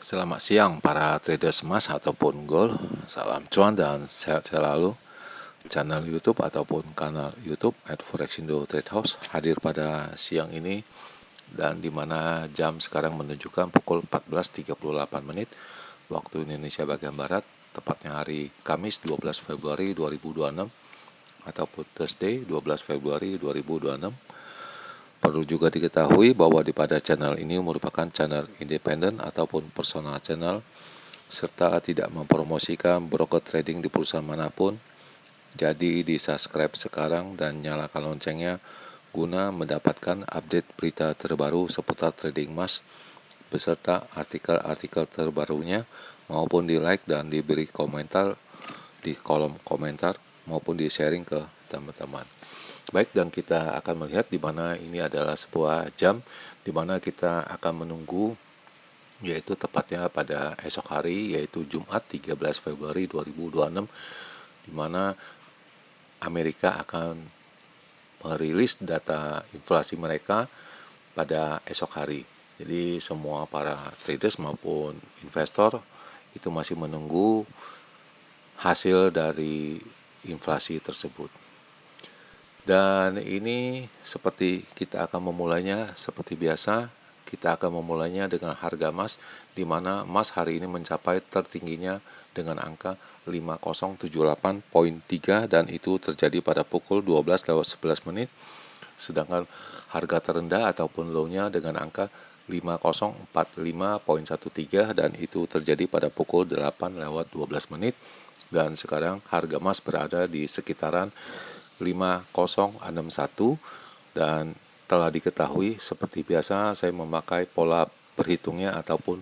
Selamat siang para traders emas ataupun gold. Salam cuan dan sehat selalu. Channel YouTube ataupun kanal YouTube @forexindo Trade House hadir pada siang ini dan di mana jam sekarang menunjukkan pukul 14.38 menit waktu Indonesia bagian barat, tepatnya hari Kamis 12 Februari 2026 ataupun Thursday 12 Februari 2026. Perlu juga diketahui bahwa pada channel ini merupakan channel independen ataupun personal channel serta tidak mempromosikan broker trading di perusahaan manapun. Jadi di-subscribe sekarang dan nyalakan loncengnya guna mendapatkan update berita terbaru seputar trading emas beserta artikel-artikel terbarunya, maupun di-like dan diberi komentar di kolom komentar maupun di-sharing ke teman-teman. Baik, dan kita akan melihat di mana ini adalah sebuah jam di mana kita akan menunggu, yaitu tepatnya pada esok hari, yaitu Jumat 13 Februari 2026, di mana Amerika akan merilis data inflasi mereka pada esok hari. Jadi semua para traders maupun investor itu masih menunggu hasil dari inflasi tersebut. Dan ini seperti kita akan memulainya seperti biasa, kita akan memulainya dengan harga emas, di mana emas hari ini mencapai tertingginya dengan angka 5078.3 dan itu terjadi pada pukul 12:11 menit. Sedangkan harga terendah ataupun low-nya dengan angka 5045.13 dan itu terjadi pada pukul 8:12 menit. Dan sekarang harga emas berada di sekitaran 5061 dan telah diketahui seperti biasa saya memakai pola berhitungnya ataupun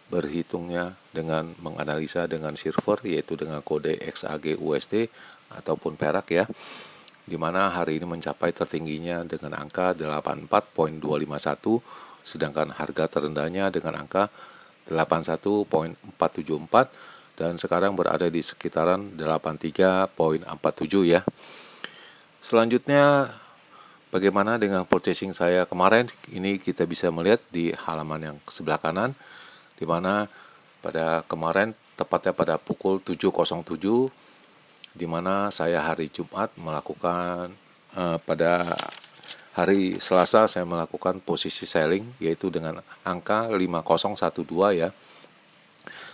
berhitungnya dengan menganalisa dengan silver, yaitu dengan kode XAG USD ataupun perak ya, di mana hari ini mencapai tertingginya dengan angka 84.251, sedangkan harga terendahnya dengan angka 81.474 dan sekarang berada di sekitaran 83.47 ya. Selanjutnya, bagaimana dengan purchasing saya kemarin? Ini kita bisa melihat di halaman yang sebelah kanan, di mana pada kemarin tepatnya pada pukul 7.07, di mana saya hari Jumat melakukan pada hari Selasa saya melakukan posisi selling, yaitu dengan angka 5012 ya,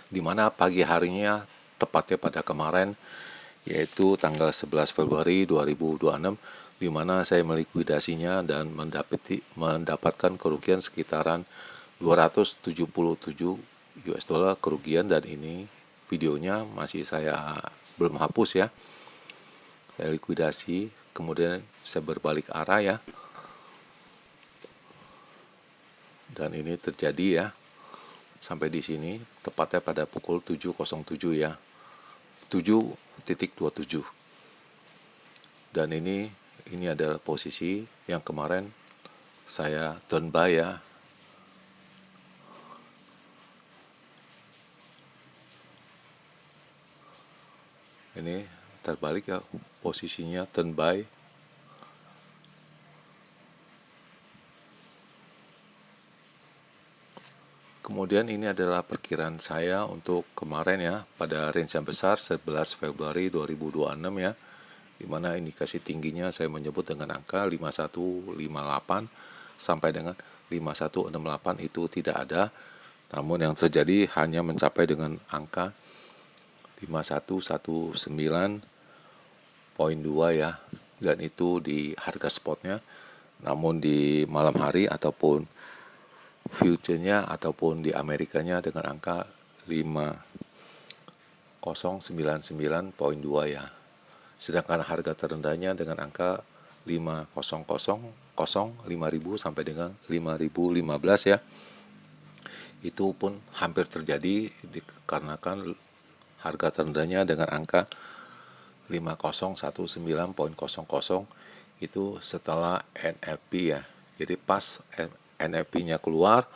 di mana pagi harinya tepatnya pada kemarin, yaitu tanggal 11 Februari 2026, di mana saya melikuidasinya dan mendapatkan kerugian sekitaran 277 US dollar kerugian, dan ini videonya masih saya belum hapus ya. Saya likuidasi, kemudian saya berbalik arah ya. Dan ini terjadi ya. Sampai di sini tepatnya pada pukul 7.07 ya. 7.27. Dan ini adalah posisi yang kemarin saya turn buy ya. Ini terbalik ya posisinya, turn buy. Kemudian ini adalah perkiraan saya untuk kemarin ya, pada range yang besar 11 Februari 2026 ya, dimana indikasi tingginya saya menyebut dengan angka 5158 sampai dengan 5168 itu tidak ada, namun yang terjadi hanya mencapai dengan angka 5119.2 ya, dan itu di harga spotnya. Namun di malam hari ataupun future-nya ataupun di Amerikanya dengan angka 5099.2 ya. Sedangkan harga terendahnya dengan angka 5.000 sampai dengan 5.015 ya. Itu pun hampir terjadi dikarenakan harga terendahnya dengan angka 5019.00 itu setelah NFP ya. Jadi pas NFP-nya keluar,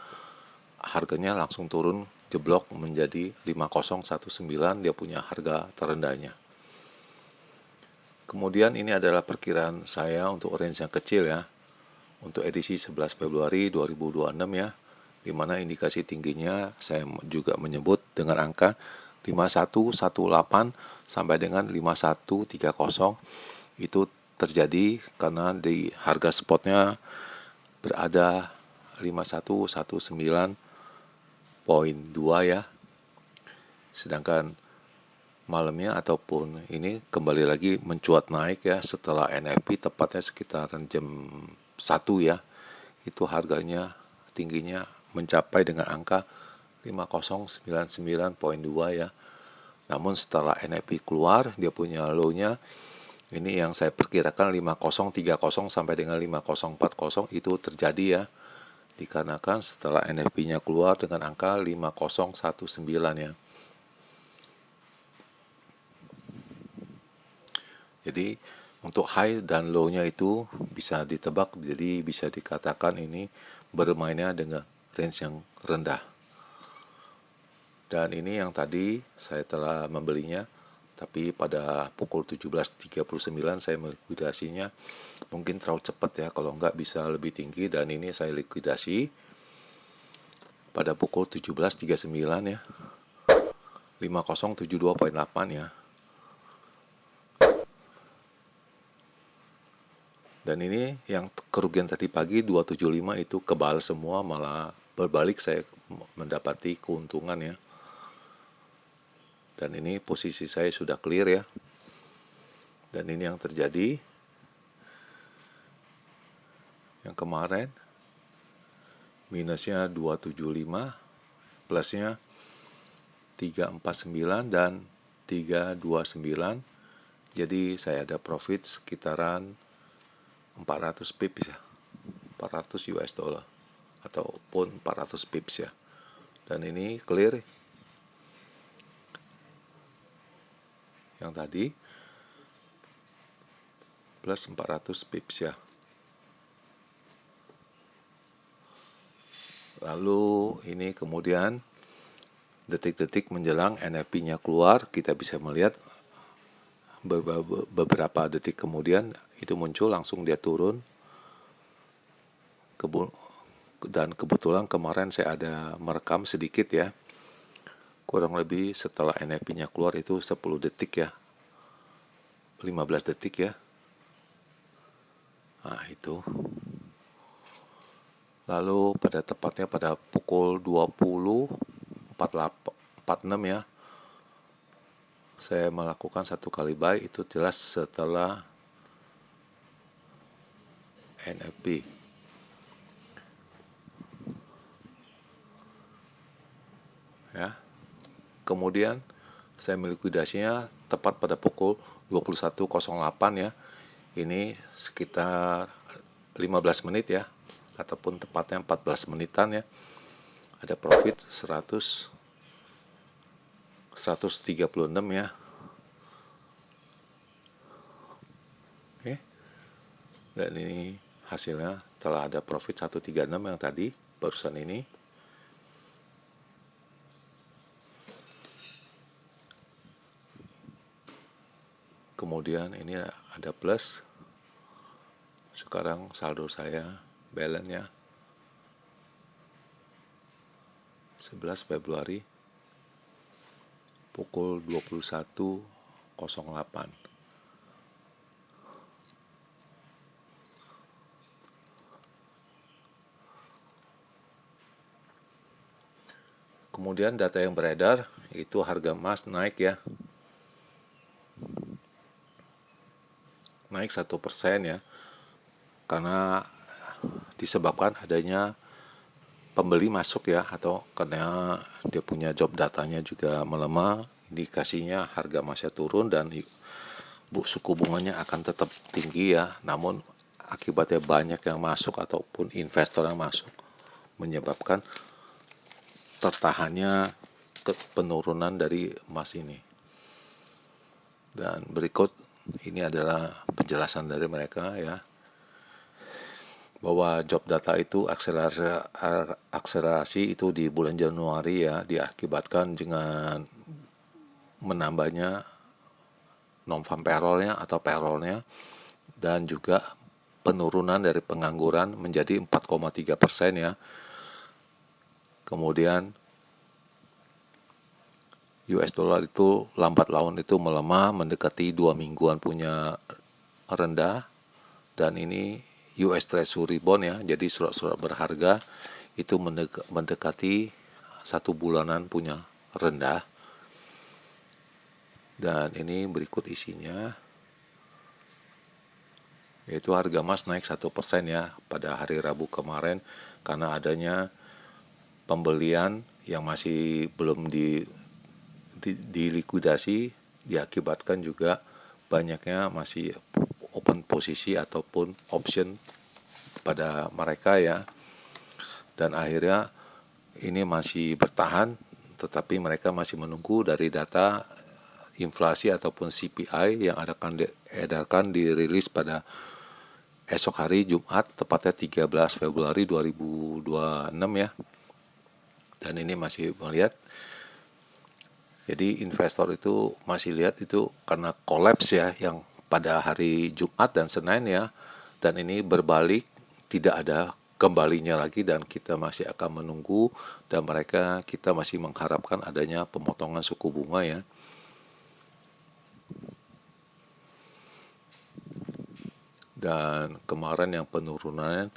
harganya langsung turun jeblok menjadi 5019, dia punya harga terendahnya. Kemudian ini adalah perkiraan saya untuk range yang kecil ya, untuk edisi 11 Februari 2026 ya, di mana indikasi tingginya saya juga menyebut dengan angka 5118 sampai dengan 5130. Itu terjadi karena di harga spotnya berada 5119.2 ya. Sedangkan malamnya ataupun ini kembali lagi mencuat naik ya setelah NFP tepatnya sekitaran jam 1 ya. Itu harganya tingginya mencapai dengan angka 5099.2 ya. Namun setelah NFP keluar, dia punya low-nya ini yang saya perkirakan 5030 sampai dengan 5040 itu terjadi ya. Dikarenakan setelah NFP-nya keluar dengan angka 5019 ya. Jadi untuk high dan low-nya itu bisa ditebak, jadi bisa dikatakan ini bermainnya dengan range yang rendah. Dan ini yang tadi saya telah membelinya, tapi pada pukul 17.39 saya melikuidasinya. Mungkin terlalu cepat ya, kalau enggak bisa lebih tinggi, dan ini saya likuidasi pada pukul 17.39 ya. 5072.8 ya. Dan ini yang kerugian tadi pagi 275 itu kebal semua, malah berbalik saya mendapati keuntungan ya. Dan ini posisi saya sudah clear ya. Dan ini yang terjadi. Yang kemarin minusnya 275, plusnya 349 dan 329. Jadi saya ada profit sekitaran 400 pips ya, 400 US dollar ataupun 400 pips ya. Dan ini clear yang tadi plus 400 pips ya. Lalu ini kemudian detik-detik menjelang NFP-nya keluar, kita bisa melihat beberapa detik kemudian itu muncul, langsung dia turun. Dan kebetulan kemarin saya ada merekam sedikit ya, kurang lebih setelah NFP-nya keluar itu 10 detik ya, 15 detik ya. Nah itu. Lalu pada tepatnya pada pukul 20.46 ya, saya melakukan satu kali buy, itu jelas setelah NFP. Ya. Kemudian saya melikuidasinya tepat pada pukul 21.08 ya. Ini sekitar 15 menit ya, ataupun tepatnya 14 menitan ya. Ada profit 136 ya. Oke. Dan ini hasilnya telah ada profit 136 yang tadi barusan ini. Kemudian ini ada plus. Sekarang saldo saya balance-nya 11 Februari pukul 21.08. Kemudian data yang beredar itu harga emas naik ya. Naik 1% ya. Karena disebabkan adanya pembeli masuk ya, atau karena dia punya job datanya juga melemah, indikasinya harga emasnya turun dan suku bunganya akan tetap tinggi ya. Namun akibatnya banyak yang masuk ataupun investor yang masuk menyebabkan tertahannya penurunan dari emas ini. Dan berikut ini adalah penjelasan dari mereka ya, bahwa job data itu akselerasi itu di bulan Januari ya, diakibatkan dengan menambahnya non-farm payroll-nya atau payroll-nya, dan juga penurunan dari pengangguran menjadi 4,3% ya. Kemudian US dollar itu lambat laun itu melemah mendekati 2 mingguan punya rendah, dan ini US Treasury Bond ya, jadi surat-surat berharga itu mendekati 1 bulanan punya rendah. Dan ini berikut isinya, yaitu harga emas naik 1% ya pada hari Rabu kemarin karena adanya pembelian yang masih belum dilikuidasi, diakibatkan juga banyaknya masih open posisi ataupun option pada mereka ya, dan akhirnya ini masih bertahan, tetapi mereka masih menunggu dari data inflasi ataupun CPI yang akan diedarkan dirilis pada esok hari Jumat, tepatnya 13 Februari 2026 ya. Dan ini masih melihat, jadi investor itu masih lihat itu karena kolaps ya yang pada hari Jumat dan Senin ya, dan ini berbalik, tidak ada kembalinya lagi, dan kita masih akan menunggu, dan kita masih mengharapkan adanya pemotongan suku bunga ya. Dan kemarin yang penurunan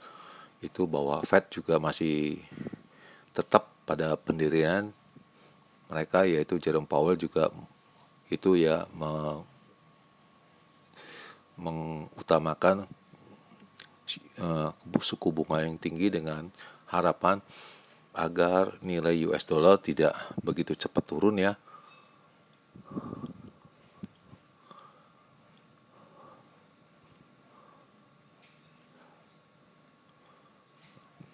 itu bahwa Fed juga masih tetap pada pendirian mereka, yaitu Jerome Powell juga itu ya mengutamakan suku bunga yang tinggi dengan harapan agar nilai US dollar tidak begitu cepat turun ya.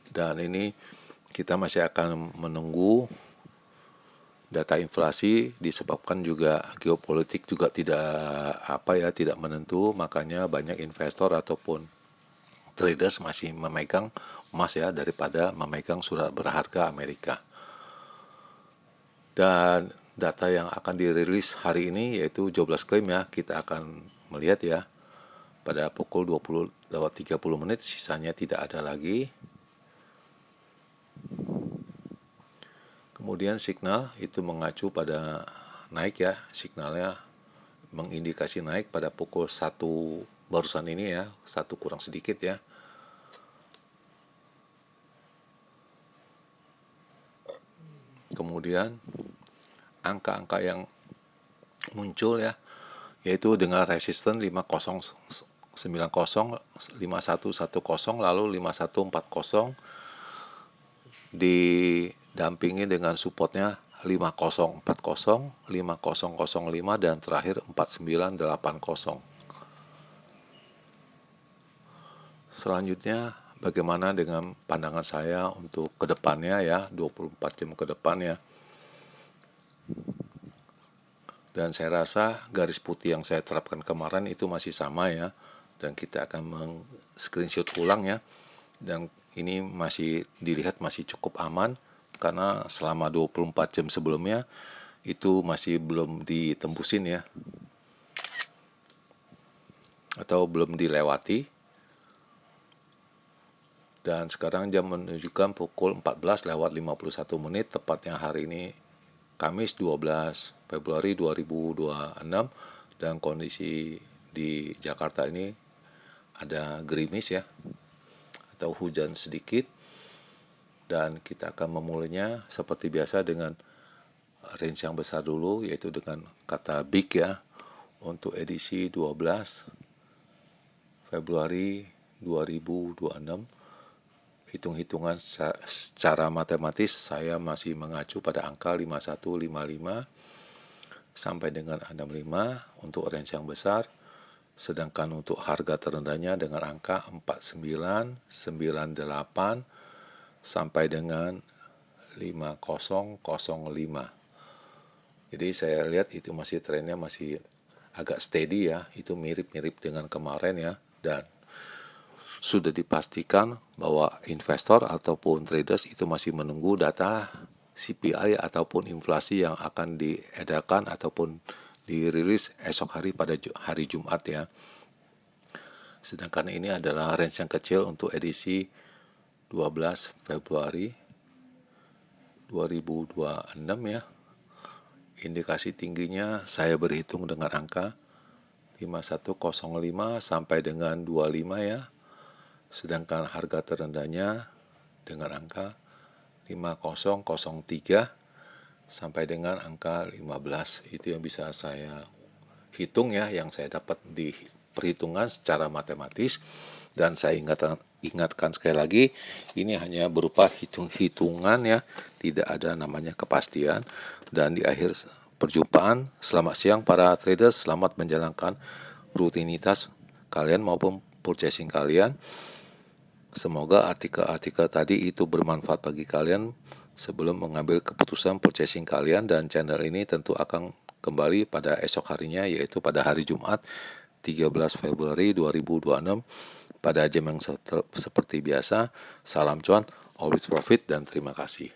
Dan ini kita masih akan menunggu data inflasi, disebabkan juga geopolitik juga tidak menentu, makanya banyak investor ataupun traders masih memegang emas ya daripada memegang surat berharga Amerika. Dan data yang akan dirilis hari ini yaitu jobless claim ya, kita akan melihat ya pada pukul 20:30, sisanya tidak ada lagi. Kemudian signal itu mengacu pada naik ya, signalnya mengindikasi naik pada pukul 1 barusan ini ya, 1 kurang sedikit ya. Kemudian angka-angka yang muncul ya, yaitu dengan resisten 5090, 5110, lalu 5140, didampingi dengan supportnya 5040, 5005, dan terakhir 4980. Selanjutnya bagaimana dengan pandangan saya untuk kedepannya ya, 24 jam ke depan ya. Dan saya rasa garis putih yang saya terapkan kemarin itu masih sama ya, dan kita akan screenshot ulang ya. Dan ini masih dilihat masih cukup aman karena selama 24 jam sebelumnya itu masih belum ditembusin ya, atau belum dilewati. Dan sekarang jam menunjukkan pukul 14:51, tepatnya hari ini Kamis 12 Februari 2026, dan kondisi di Jakarta ini ada gerimis ya, atau hujan sedikit. Dan kita akan memulainya seperti biasa dengan range yang besar dulu, yaitu dengan kata big ya, untuk edisi 12 Februari 2026. Hitung-hitungan secara matematis saya masih mengacu pada angka 5155 sampai dengan 65 untuk range yang besar, sedangkan untuk harga terendahnya dengan angka 4998 sampai dengan 5005. Jadi saya lihat itu masih trennya masih agak steady ya, itu mirip-mirip dengan kemarin ya, dan sudah dipastikan bahwa investor ataupun traders itu masih menunggu data CPI ataupun inflasi yang akan diedarkan ataupun dirilis esok hari pada hari Jumat ya. Sedangkan ini adalah range yang kecil untuk edisi 12 Februari 2026 ya. Indikasi tingginya saya berhitung dengan angka 5105 sampai dengan 25 ya. Sedangkan harga terendahnya dengan angka 5003 sampai dengan angka 15. Itu yang bisa saya hitung ya, yang saya dapat di perhitungan secara matematis. Dan saya ingatkan sekali lagi, ini hanya berupa hitung-hitungan ya, tidak ada namanya kepastian. Dan di akhir perjumpaan, selamat siang para traders, selamat menjalankan rutinitas kalian maupun purchasing kalian. Semoga artikel-artikel tadi itu bermanfaat bagi kalian sebelum mengambil keputusan purchasing kalian, dan channel ini tentu akan kembali pada esok harinya, yaitu pada hari Jumat 13 Februari 2026 pada jam yang seperti biasa. Salam cuan, always profit, dan terima kasih.